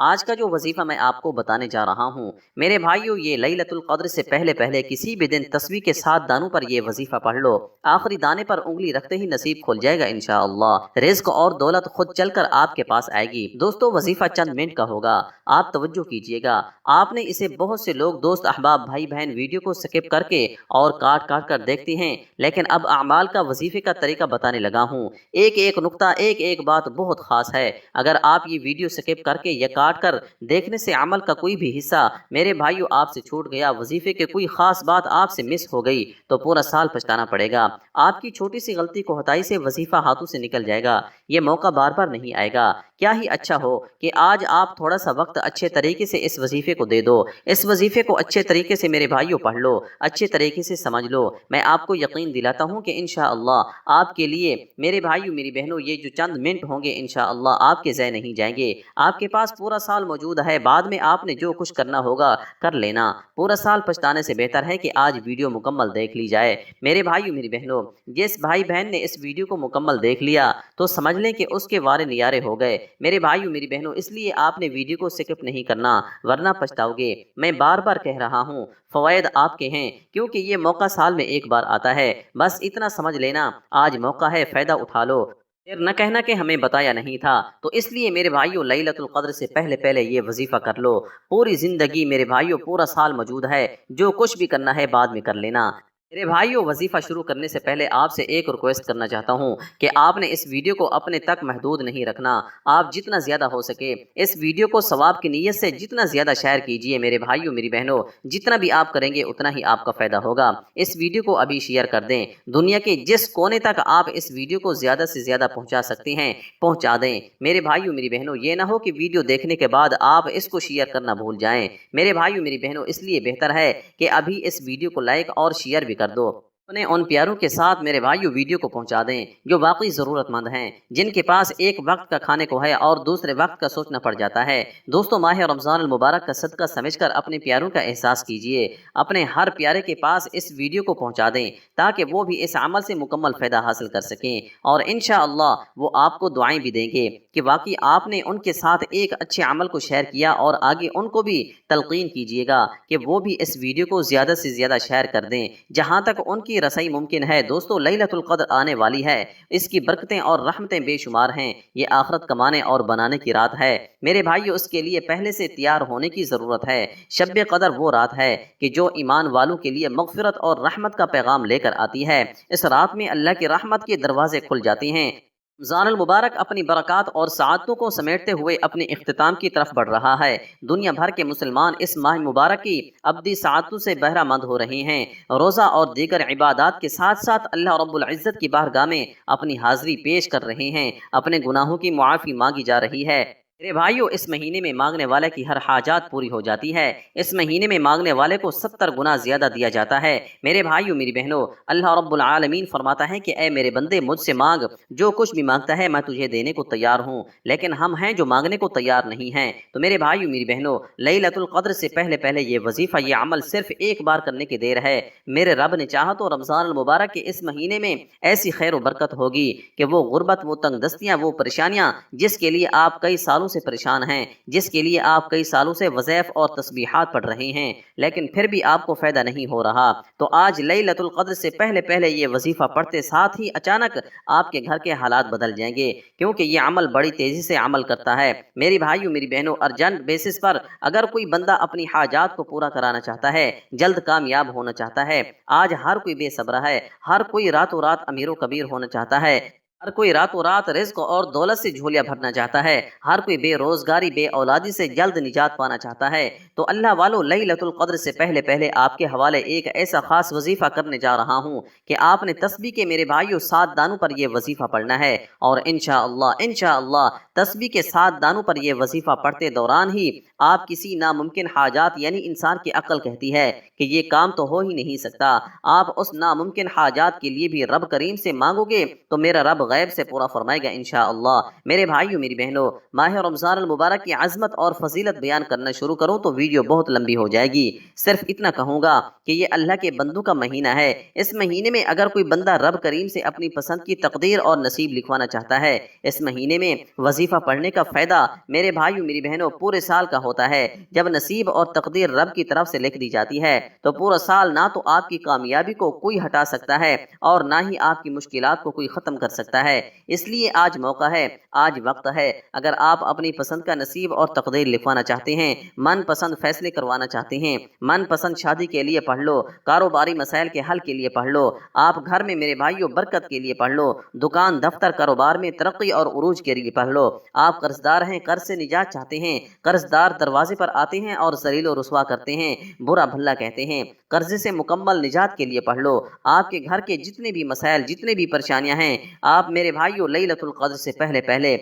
آج کا جو وظیفہ میں آپ کو بتانے جا رہا ہوں میرے بھائیو، یہ لیلۃ القدر سے پہلے پہلے کسی بھی دن تسبیح کے 7 دانوں پر یہ وظیفہ پڑھ لو۔ آخری دانے پر انگلی رکھتے ہی نصیب کھل جائے گا انشاءاللہ۔ رزق اور دولت خود چل کر آپ کے پاس آئے گی۔ دوستو، وظیفہ چند منٹ کا ہوگا، آپ توجہ کیجئے گا۔ آپ نے اسے بہت سے لوگ، دوست احباب، بھائی بہن ویڈیو کو سکپ کر کے اور کاٹ کاٹ کر دیکھتے ہیں، لیکن اب اعمال کا وظیفے کا طریقہ بتانے لگا ہوں۔ ایک ایک نقطہ، ایک ایک بات بہت خاص ہے۔ اگر آپ یہ ویڈیو سکپ کر کے یا کاٹ کر دیکھنے سے عمل کا کوئی بھی حصہ میرے بھائیو آپ سے چھوٹ گیا، وظیفے کے کوئی خاص بات آپ سے مس ہو گئی، تو پورا سال پچھتانا پڑے گا۔ آپ کی چھوٹی سی غلطی کو ہتائی سے وظیفہ ہاتھوں سے نکل جائے گا۔ یہ موقع بار بار نہیں آئے گا۔ کیا ہی اچھا ہو کہ آج آپ تھوڑا سا وقت اچھے طریقے سے اس وظیفے کو دے دو۔ اس وظیفے کو اچھے طریقے سے میرے بھائیو پڑھ لو، اچھے طریقے سے سمجھ لو۔ میں آپ کو یقین دلاتا ہوں کہ انشاءاللہ آپ کے لیے میرے بھائیو میری بہنوں یہ جو چند منٹ ہوں گے انشاءاللہ آپ کے ضائع نہیں جائیں گے۔ آپ کے پاس پورا سال موجود ہے، بعد میں آپ نے جو کچھ کرنا ہوگا کر لینا۔ پورا سال پچھتانے سے بہتر ہے کہ آج ویڈیو مکمل دیکھ لی جائے۔ میرے بھائیو میری بہنوں، جس بھائی بہن نے اس ویڈیو کو مکمل دیکھ لیا تو سمجھ لیں کہ اس کے وارے نیارے ہو گئے۔ میرے بھائیو میری بہنوں، اس لیے آپ نے ویڈیو کو سکپ نہیں کرنا ورنہ پچھتاؤ گے۔ میں بار بار کہہ رہا ہوں، فوائد آپ کے ہیں، کیونکہ یہ موقع سال میں ایک بار آتا ہے۔ بس اتنا سمجھ لینا، آج موقع ہے، فائدہ اٹھا لو۔ پھر نہ کہنا کہ ہمیں بتایا نہیں تھا۔ تو اس لیے میرے بھائیو لیلۃ القدر سے پہلے پہلے یہ وظیفہ کر لو۔ پوری زندگی میرے بھائیو، پورا سال موجود ہے، جو کچھ بھی کرنا ہے بعد میں کر لینا۔ میرے بھائیو، وظیفہ شروع کرنے سے پہلے آپ سے ایک ریکویسٹ کرنا چاہتا ہوں کہ آپ نے اس ویڈیو کو اپنے تک محدود نہیں رکھنا۔ آپ جتنا زیادہ ہو سکے اس ویڈیو کو ثواب کی نیت سے جتنا زیادہ شیئر کیجئے میرے بھائیو میری بہنوں۔ جتنا بھی آپ کریں گے اتنا ہی آپ کا فائدہ ہوگا۔ اس ویڈیو کو ابھی شیئر کر دیں۔ دنیا کے جس کونے تک آپ اس ویڈیو کو زیادہ سے زیادہ پہنچا سکتے ہیں پہنچا دیں۔ میرے بھائیو میری بہنوں، یہ نہ ہو کہ ویڈیو دیکھنے کے بعد آپ اس کو شیئر کرنا بھول جائیں۔ میرے بھائیو میری بہنوں، اس لیے بہتر ہے کہ ابھی اس ویڈیو کو لائک اور شیئر بھی کر دو۔ اپنے ان پیاروں کے ساتھ میرے بھائیو ویڈیو کو پہنچا دیں جو واقعی ضرورت مند ہیں، جن کے پاس ایک وقت کا کھانے کو ہے اور دوسرے وقت کا سوچنا پڑ جاتا ہے۔ دوستو، ماہ رمضان المبارک کا صدقہ سمجھ کر اپنے پیاروں کا احساس کیجئے۔ اپنے ہر پیارے کے پاس اس ویڈیو کو پہنچا دیں تاکہ وہ بھی اس عمل سے مکمل فائدہ حاصل کر سکیں، اور انشاءاللہ وہ آپ کو دعائیں بھی دیں گے کہ واقعی آپ نے ان کے ساتھ ایک اچھے عمل کو شیئر کیا، اور آگے ان کو بھی تلقین کیجئے گا کہ وہ بھی اس ویڈیو کو زیادہ سے زیادہ شیئر کر دیں جہاں تک ان کی رسائی ممکن ہے۔ دوستو، لیلۃ القدر آنے والی ہے، اس کی برکتیں اور رحمتیں بے شمار ہیں۔ یہ آخرت کمانے اور بنانے کی رات ہے میرے بھائیو، اس کے لیے پہلے سے تیار ہونے کی ضرورت ہے۔ شب قدر وہ رات ہے کہ جو ایمان والوں کے لیے مغفرت اور رحمت کا پیغام لے کر آتی ہے۔ اس رات میں اللہ کی رحمت کے دروازے کھل جاتے ہیں۔ رمضان المبارک اپنی برکات اور سعادتوں کو سمیٹتے ہوئے اپنے اختتام کی طرف بڑھ رہا ہے۔ دنیا بھر کے مسلمان اس ماہ مبارک کی ابدی سعادتوں سے بہرہ مند ہو رہے ہیں۔ روزہ اور دیگر عبادات کے ساتھ ساتھ اللہ رب العزت کی بارگاہ میں اپنی حاضری پیش کر رہے ہیں۔ اپنے گناہوں کی معافی مانگی جا رہی ہے۔ میرے بھائیو، اس مہینے میں مانگنے والے کی ہر حاجات پوری ہو جاتی ہے۔ اس مہینے میں مانگنے والے کو 70 گنا زیادہ دیا جاتا ہے۔ میرے بھائیو میری بہنوں، اللہ رب العالمین فرماتا ہے کہ اے میرے بندے، مجھ سے مانگ، جو کچھ بھی مانگتا ہے میں تجھے دینے کو تیار ہوں۔ لیکن ہم ہیں جو مانگنے کو تیار نہیں ہیں۔ تو میرے بھائیو میری بہنوں، لیلۃ القدر سے پہلے پہلے یہ وظیفہ، یہ عمل صرف ایک بار کرنے کی دیر ہے۔ میرے رب نے چاہا تو رمضان المبارک کے اس مہینے میں ایسی خیر و برکت ہوگی کہ وہ غربت، وہ تنگ دستیاں، وہ پریشانیاں جس کے لیے آپ کئی سالوں سے پریشان ہیں، جس کے لیے آپ کئی سالوں سے وظائف اور تسبیحات پڑھ رہے ہیں، لیکن پھر بھی آپ کو فائدہ نہیں ہو رہا، تو آج لیلۃ القدر سے پہلے پہلے یہ وظیفہ پڑھتے ساتھ ہی اچانک آپ کے گھر کے حالات بدل جائیں گے، کیونکہ یہ عمل بڑی تیزی سے عمل کرتا ہے۔ میری بھائیو میری بہنوں، ارجنٹ بیسس پر اگر کوئی بندہ اپنی حاجات کو پورا کرانا چاہتا ہے، جلد کامیاب ہونا چاہتا ہے، آج ہر کوئی بے صبر ہے، ہر کوئی راتوں رات امیر و کبیر ہونا چاہتا ہے، ہر کوئی راتوں رات رزق اور دولت سے جھولیاں بھرنا چاہتا ہے، ہر کوئی بے روزگاری، بے اولادی سے جلد نجات پانا چاہتا ہے، تو اللہ والو، لیلۃ القدر سے پہلے پہلے آپ کے حوالے ایک ایسا خاص وظیفہ کرنے جا رہا ہوں کہ آپ نے تسبیح کے میرے بھائیو 7 دانوں پر یہ وظیفہ پڑھنا ہے، اور انشاءاللہ تسبیح کے 7 دانوں پر یہ وظیفہ پڑھتے دوران ہی آپ کسی ناممکن حاجات، یعنی انسان کی عقل کہتی ہے کہ یہ کام تو ہو ہی نہیں سکتا، آپ اس ناممکن حاجات کے لیے بھی رب کریم سے مانگو گے تو میرا رب غیب سے پورا فرمائے گا انشاءاللہ۔ میرے بھائیو میری بہنوں، ماہ رمضان المبارک کی عظمت اور فضیلت بیان کرنا شروع کروں تو ویڈیو بہت لمبی ہو جائے گی۔ صرف اتنا کہوں گا کہ یہ اللہ کے بندوں کا مہینہ ہے۔ اس مہینے میں اگر کوئی بندہ رب کریم سے اپنی پسند کی تقدیر اور نصیب لکھوانا چاہتا ہے، اس مہینے میں وظیفہ پڑھنے کا فائدہ میرے بھائیو میری بہنوں پورے سال کا ہوتا ہے۔ جب نصیب اور تقدیر رب کی طرف سے لکھ دی جاتی ہے تو پورا سال نہ تو آپ کی کامیابی کو کوئی ہٹا سکتا ہے اور نہ ہی آپ کی مشکلات کو کوئی ختم کر سکتا ہے۔ اس لیے آج موقع ہے، آج وقت ہے۔ اگر آپ اپنی پسند کا نصیب اور تقدیر لکھوانا چاہتے ہیں، من پسند فیصلے کروانا چاہتے ہیں، من پسند شادی کے لیے پڑھ لو، کاروباری مسائل کے حل کے لیے پڑھ لو، آپ گھر میں میرے بھائیوں برکت کے لیے پڑھ لو، دکان دفتر کاروبار میں ترقی اور عروج کے لیے پڑھ لو، آپ قرض دار ہیں قرض سے نجات چاہتے ہیں، قرض دار دروازے پر آتے ہیں اور ذلیل و رسوا کرتے ہیں، برا بھلا کہتے ہیں، قرضے سے مکمل نجات کے لیے پڑھ لو۔ آپ کے گھر کے جتنے بھی مسائل جتنے بھی پریشانیاں ہیں، آپ میرے بھائیوں لیلۃ القدر سے پہلے پہلے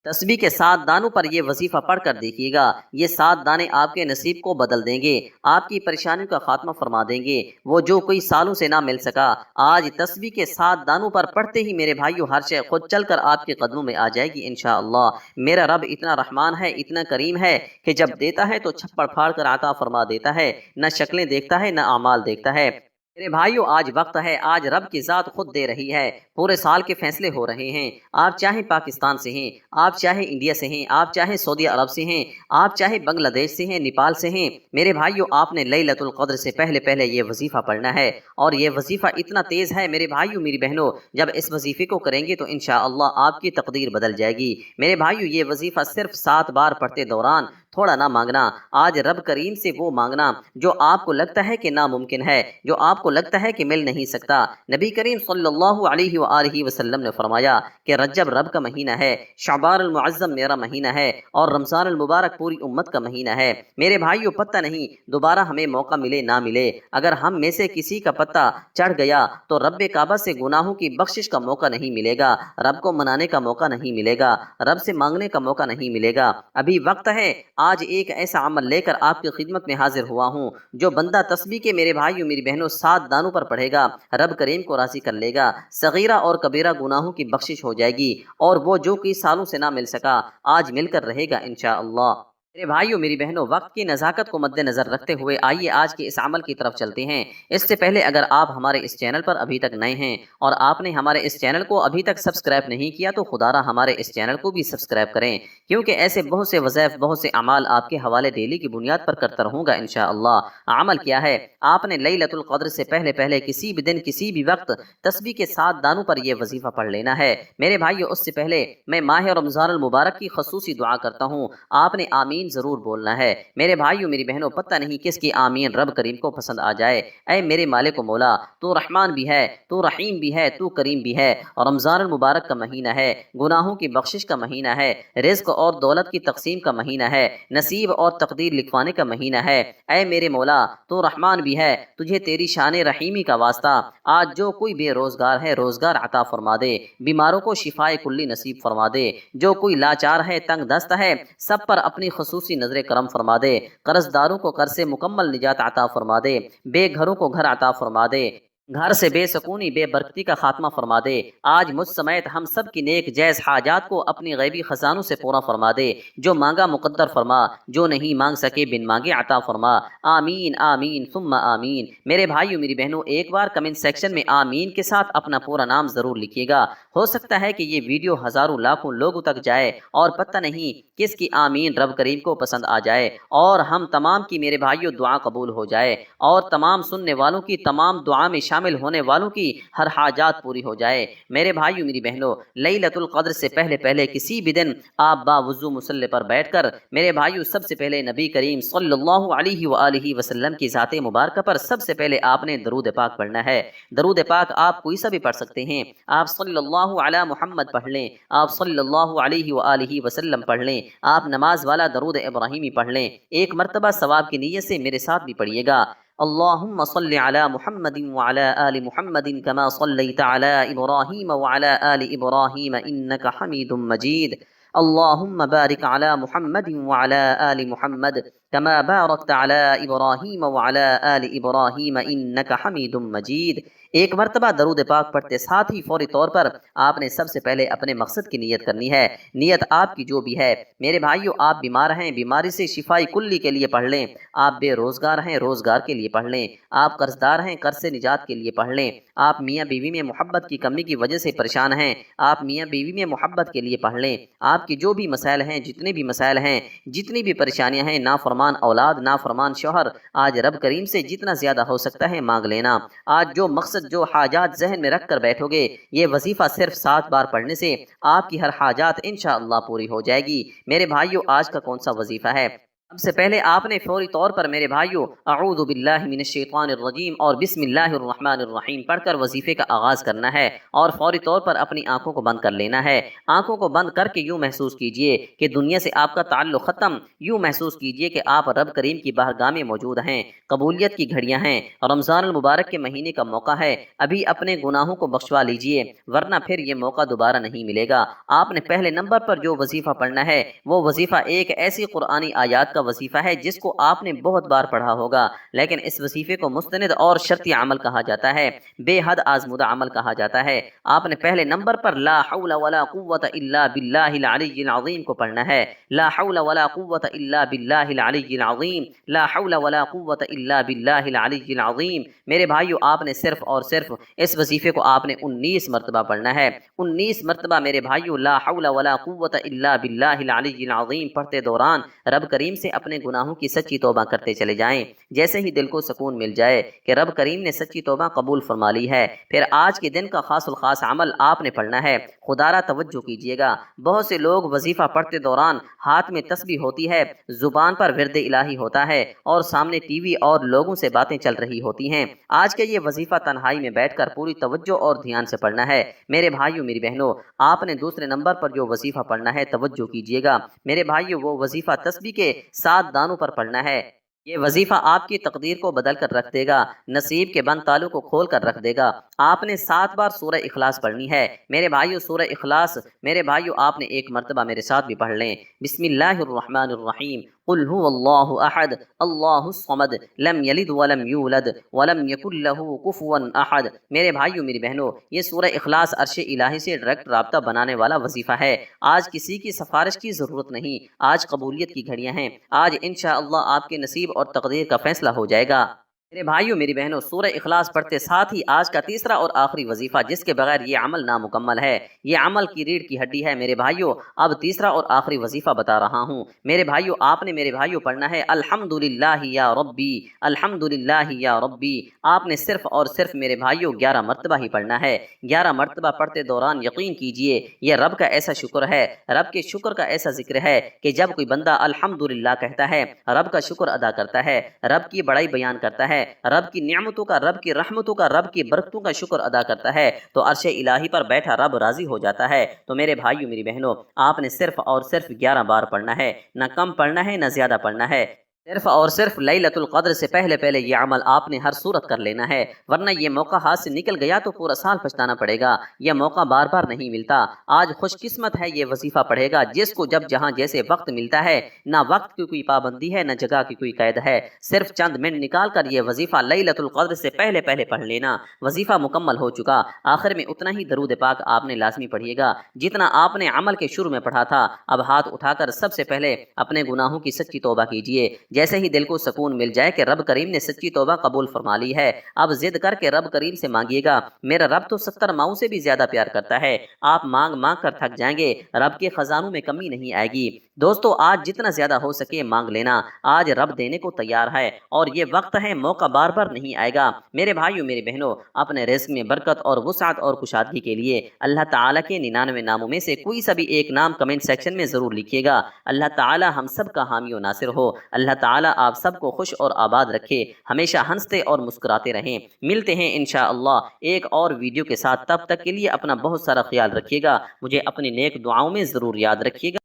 تسبیح کے 7 دانوں پر یہ وظیفہ پڑھ کر دیکھیے گا۔ یہ 7 دانے آپ کے نصیب کو بدل دیں گے، آپ کی پریشانیوں کا خاتمہ فرما دیں گے، وہ جو کوئی سالوں سے نہ مل سکا آج تسبیح کے 7 دانوں پر پڑھتے ہی میرے بھائیوں ہر شے خود چل کر آپ کے قدموں میں آ جائے گی انشاءاللہ۔ میرا رب اتنا رحمان ہے، اتنا کریم ہے کہ جب دیتا ہے تو چھپڑ پھاڑ کر عطا فرما دیتا ہے، نہ شکلیں دیکھتا ہے نہ اعمال دیکھتا ہے۔ میرے بھائیوں آج وقت ہے، آج رب کی ذات خود دے رہی ہے، پورے سال کے فیصلے ہو رہے ہیں۔ آپ چاہے پاکستان سے ہیں، آپ چاہے انڈیا سے ہیں، آپ چاہے سعودی عرب سے ہیں، آپ چاہے بنگلہ دیش سے ہیں، نیپال سے ہیں، میرے بھائیوں آپ نے لیلۃ القدر سے پہلے پہلے یہ وظیفہ پڑھنا ہے۔ اور یہ وظیفہ اتنا تیز ہے میرے بھائیوں میری بہنوں، جب اس وظیفے کو کریں گے تو انشاءاللہ آپ کی تقدیر بدل جائے گی۔ میرے بھائیوں یہ وظیفہ صرف 7 بار پڑھتے دوران تھوڑا نہ مانگنا، آج رب کریم سے وہ مانگنا جو آپ کو لگتا ہے کہ ناممکن ہے، جو آپ کو لگتا ہے کہ مل نہیں سکتا۔ نبی کریم صلی اللہ علیہ وآلہ وسلم نے فرمایا کہ رجب رب کا مہینہ ہے، شعبان المعظم میرا مہینہ ہے اور رمضان المبارک پوری امت کا مہینہ ہے۔ میرے بھائیوں پتہ نہیں دوبارہ ہمیں موقع ملے نہ ملے، اگر ہم میں سے کسی کا پتہ چڑھ گیا تو رب کعبہ سے گناہوں کی بخشش کا موقع نہیں ملے گا، رب کو منانے کا موقع نہیں ملے گا، رب سے مانگنے کا موقع نہیں ملے گا۔ ابھی وقت ہے، آج ایک ایسا عمل لے کر آپ کی خدمت میں حاضر ہوا ہوں، جو بندہ تسبیح کے میرے بھائیوں میری بہنوں 7 دانوں پر پڑھے گا، رب کریم کو راضی کر لے گا، صغیرہ اور کبیرہ گناہوں کی بخشش ہو جائے گی، اور وہ جو کئی سالوں سے نہ مل سکا آج مل کر رہے گا انشاءاللہ۔ میرے بھائیوں میری بہنوں وقت کی نزاکت کو مد نظر رکھتے ہوئے آئیے آج کے اس عمل کی طرف چلتے ہیں۔ اس سے پہلے اگر آپ ہمارے اس چینل پر ابھی تک نئے ہیں اور آپ نے ہمارے اس چینل کو ابھی تک سبسکرائب نہیں کیا تو خدا را ہمارے اس چینل کو بھی سبسکرائب کریں، کیونکہ ایسے بہت سے وظائف بہت سے اعمال آپ کے حوالے ڈیلی کی بنیاد پر کرتا رہوں گا انشاءاللہ۔ عمل کیا ہے؟ آپ نے لیلۃ القدر سے پہلے پہلے کسی بھی دن کسی بھی وقت تسبیح کے 7 دانوں پر یہ وظیفہ پڑھ لینا ہے۔ میرے بھائیو اس سے پہلے میں ماہ رمضان المبارک کی خصوصی دعا کرتا ہوں، آپ نے آمین ضرور بولنا ہے۔ میرے بھائیو میری بہنوں پتہ نہیں کس کی آمین رب کریم کو پسند آ جائے۔ اے میرے مالک و مولا، تو رحمان بھی ہے، تو رحیم بھی ہے، تو کریم بھی ہے، اور رمضان المبارک کا مہینہ ہے، گناہوں کی بخشش کا مہینہ ہے، رزق اور دولت کی تقسیم کا مہینہ ہے، نصیب اور تقدیر لکھوانے کا مہینہ ہے۔ اے میرے مولا تو رحمان بھی ہے، تجھے تیری شان رحیمی کا واسطہ آج جو کوئی بے روزگار ہے روزگار عطا فرما دے، بیماروں کو شفائے کلی نصیب فرما دے، جو کوئی لاچار ہے تنگ دست ہے سب پر اپنی خصوصی نظر کرم فرما دے، قرض داروں کو قرض سے مکمل نجات عطا فرما دے، بے گھروں کو گھر عطا فرما دے، گھر سے بے سکونی بے برکتی کا خاتمہ فرما دے، آج مجھ سمیت ہم سب کی نیک جائز حاجات کو اپنی غیبی خزانوں سے پورا فرما دے، جو مانگا مقدر فرما، جو نہیں مانگ سکے بن مانگے عطا فرما، آمین آمین ثم آمین۔ میرے بھائیو میری بہنوں ایک بار کمنٹ سیکشن میں آمین کے ساتھ اپنا پورا نام ضرور لکھیے گا، ہو سکتا ہے کہ یہ ویڈیو ہزاروں لاکھوں لوگوں تک جائے اور پتہ نہیں کس کی آمین رب کریم کو پسند آ جائے، اور ہم تمام کی میرے بھائیو دعا قبول ہو جائے، اور تمام سننے والوں کی تمام دعا میں شامل ہونے والوں کی ہر حاجات پوری ہو جائے۔ میرے بھائیو میری بہنوں لیلۃ القدر سے پہلے پہلے کسی بھی دن آپ باوضو مصلی پر بیٹھ کر میرے بھائیو سب سے پہلے نبی کریم صلی اللہ علیہ وآلہ وسلم کی ذات مبارکہ پر سب سے پہلے آپ نے درود پاک پڑھنا ہے۔ درود پاک آپ کوئی سا بھی پڑھ سکتے ہیں، آپ صلی اللہ علی محمد پڑھ لیں، آپ صلی اللہ علیہ وآلہ وسلم پڑھ لیں، آپ نماز والا درود ابراہیمی پڑھ لیں، ایک مرتبہ ثواب کی نیت سے میرے ساتھ بھی پڑھیے گا۔ اللهم صل على محمد وعلى آل محمد كما صليت على إبراهيم وعلى آل إبراهيم إنك حميد مجيد اللهم بارك على محمد وعلى آل محمد كما باركت على إبراهيم وعلى آل إبراهيم إنك حميد مجيد۔ ایک مرتبہ درود پاک پڑھتے ساتھ ہی فوری طور پر آپ نے سب سے پہلے اپنے مقصد کی نیت کرنی ہے۔ نیت آپ کی جو بھی ہے، میرے بھائیو، آپ بیمار ہیں، بیماری سے شفائی کلی کے لیے پڑھ لیں۔ آپ بے روزگار ہیں، روزگار کے لیے پڑھ لیں۔ آپ قرض دار ہیں، قرض سے نجات کے لیے پڑھ لیں۔ آپ میاں بیوی میں محبت کی کمی کی وجہ سے پریشان ہیں، آپ میاں بیوی میں محبت کے لیے پڑھ لیں۔ آپ کی جو بھی مسائل ہیں، جتنے بھی مسائل ہیں، جتنی بھی پریشانیاں ہیں، نافرمان اولاد، نافرمان شوہر، آج رب کریم سے جتنا زیادہ ہو سکتا ہے مانگ لینا۔ آج جو مقصد، جو حاجات ذہن میں رکھ کر بیٹھو گے، یہ وظیفہ صرف 7 بار پڑھنے سے آپ کی ہر حاجات انشاءاللہ پوری ہو جائے گی۔ میرے بھائیو، آج کا کون سا وظیفہ ہے؟ سب سے پہلے آپ نے فوری طور پر میرے بھائیو اعوذ باللہ من الشیطان الرجیم اور بسم اللہ الرحمن الرحیم پڑھ کر وظیفے کا آغاز کرنا ہے، اور فوری طور پر اپنی آنکھوں کو بند کر لینا ہے۔ آنکھوں کو بند کر کے یوں محسوس کیجئے کہ دنیا سے آپ کا تعلق ختم، یوں محسوس کیجئے کہ آپ رب کریم کی بارگاہ میں موجود ہیں۔ قبولیت کی گھڑیاں ہیں، رمضان المبارک کے مہینے کا موقع ہے، ابھی اپنے گناہوں کو بخشوا لیجئے، ورنہ پھر یہ موقع دوبارہ نہیں ملے گا۔ آپ نے پہلے نمبر پر جو وظیفہ پڑھنا ہے، وہ وظیفہ ایک ایسی قرآنی آیات کا وظیفہ ہے جس کو آپ نے بہت بار پڑھا ہوگا، لیکن اس وظیفے کو مستند اور شرطی عمل کہا جاتا ہے، بے حد آزمودہ عمل کہا جاتا ہے۔ آپ نے پہلے نمبر پر لا حول ولا قوت الا باللہ العلی العظیم کو پڑھنا ہے۔ لا حول ولا قوت الا باللہ العلی العظیم، لا حول ولا قوت الا باللہ العلی العظیم۔ میرے بھائیو، آپ نے صرف اور صرف اس وظیفے کو آپ نے 19 مرتبہ پڑھنا ہے۔ 19 مرتبہ میرے بھائیو لا حول ولا قوت الا باللہ العلی العظیم پڑھتے دوران رب کریم سے اپنے گناہوں کی سچی توبہ کرتے چلے جائیں۔ جیسے ہی دل کو سکون مل جائے کہ رب کریم نے سچی توبہ قبول فرما لی ہے، پھر آج کے دن کا خاص الخاص عمل آپ نے پڑھنا ہے۔ خدارہ توجہ کیجیے گا، بہت سے لوگ وظیفہ پڑھتے دوران ہاتھ میں تسبیح ہوتی ہے، زبان پر ورد الہی ہوتا ہے، اور سامنے ٹی وی اور لوگوں سے باتیں چل رہی ہوتی ہیں۔ آج کا یہ وظیفہ تنہائی میں بیٹھ کر پوری توجہ اور دھیان سے پڑھنا ہے۔ میرے بھائیو، میری بہنوں، آپ نے دوسرے نمبر پر جو وظیفہ پڑھنا ہے، توجہ کیجیے گا میرے بھائیو، وہ وظیفہ تسبیح کے 7 دانوں پر پڑھنا ہے۔ یہ وظیفہ آپ کی تقدیر کو بدل کر رکھ دے گا، نصیب کے بند تالوں کو کھول کر رکھ دے گا۔ آپ نے 7 بار سورہ اخلاص پڑھنی ہے۔ میرے بھائیو، سورہ اخلاص میرے بھائیو آپ نے ایک مرتبہ میرے ساتھ بھی پڑھ لیں۔ بسم اللہ الرحمن الرحیم، قل هو اللہ احد اللہ الصمد لم یلد ولم یولد ولم یکن لہ کفوا احد۔ میرے بھائیو، میری بہنوں، یہ سورہ اخلاص عرش الہی سے ڈائریکٹ رابطہ بنانے والا وظیفہ ہے۔ آج کسی کی سفارش کی ضرورت نہیں، آج قبولیت کی گھڑیاں ہیں، آج انشاءاللہ آپ کے نصیب اور تقدیر کا فیصلہ ہو جائے گا۔ میرے بھائیو، میری بہنوں، سورہ اخلاص پڑھتے ساتھ ہی آج کا تیسرا اور آخری وظیفہ جس کے بغیر یہ عمل نامکمل ہے، یہ عمل کی ریڑھ کی ہڈی ہے۔ میرے بھائیو، اب تیسرا اور آخری وظیفہ بتا رہا ہوں۔ میرے بھائیو، آپ نے میرے بھائیو پڑھنا ہے الحمدللہ یا ربی، الحمدللہ یا ربی۔ آپ نے صرف اور صرف میرے بھائیو 11 مرتبہ ہی پڑھنا ہے۔ 11 مرتبہ پڑھتے دوران یقین کیجئے یہ رب کا ایسا شکر ہے، رب کے شکر کا ایسا ذکر ہے کہ جب کوئی بندہ الحمدللہ کہتا ہے، رب کا شکر ادا کرتا ہے، رب کی بڑائی بیان کرتا ہے، رب کی نعمتوں کا، رب کی رحمتوں کا، رب کی برکتوں کا شکر ادا کرتا ہے، تو عرش الہی پر بیٹھا رب راضی ہو جاتا ہے۔ تو میرے بھائیو، میری بہنوں، آپ نے صرف اور صرف 11 بار پڑھنا ہے، نہ کم پڑھنا ہے نہ زیادہ پڑھنا ہے۔ صرف اور صرف لیلۃ القدر سے پہلے پہلے یہ عمل آپ نے ہر صورت کر لینا ہے، ورنہ یہ موقع ہاتھ سے نکل گیا تو پورا سال پچھتانا پڑے گا۔ یہ موقع بار بار نہیں ملتا۔ آج خوش قسمت ہے یہ وظیفہ پڑھے گا جس کو جب جہاں جیسے وقت ملتا ہے، نہ وقت کی کوئی پابندی ہے نہ جگہ کی کوئی قید ہے۔ صرف چند منٹ نکال کر یہ وظیفہ لیلۃ القدر سے پہلے پہلے پڑھ لینا، وظیفہ مکمل ہو چکا۔ آخر میں اتنا ہی درود پاک آپ نے لازمی پڑھیے گا جتنا آپ نے عمل کے شروع میں پڑھا تھا۔ اب ہاتھ اٹھا کر سب سے پہلے اپنے گناہوں کی سچی توبہ کیجیے۔ جیسے ہی دل کو سکون مل جائے کہ رب کریم نے سچی توبہ قبول فرما لی ہے، اب ضد کر کے رب کریم سے مانگیے گا۔ میرا رب تو 70 ماؤں سے بھی زیادہ پیار کرتا ہے۔ آپ مانگ مانگ کر تھک جائیں گے، رب کے خزانوں میں کمی نہیں آئے گی۔ دوستو، آج جتنا زیادہ ہو سکے مانگ لینا، آج رب دینے کو تیار ہے، اور یہ وقت ہے، موقع بار بار نہیں آئے گا۔ میرے بھائیو، میری بہنوں، اپنے رزق میں برکت اور وسعت اور کشادگی کے لیے اللہ تعالیٰ کے 99 ناموں میں سے کوئی سا بھی ایک نام کمنٹ سیکشن میں ضرور لکھیے گا۔ اللہ تعالیٰ ہم سب کا حامی و ناصر ہو۔ اللہ تعالیٰ آپ سب کو خوش اور آباد رکھے، ہمیشہ ہنستے اور مسکراتے رہیں۔ ملتے ہیں انشاءاللہ ایک اور ویڈیو کے ساتھ، تب تک کے لیے اپنا بہت سارا خیال رکھیے گا، مجھے اپنی نیک دعاؤں میں ضرور یاد رکھیے گا۔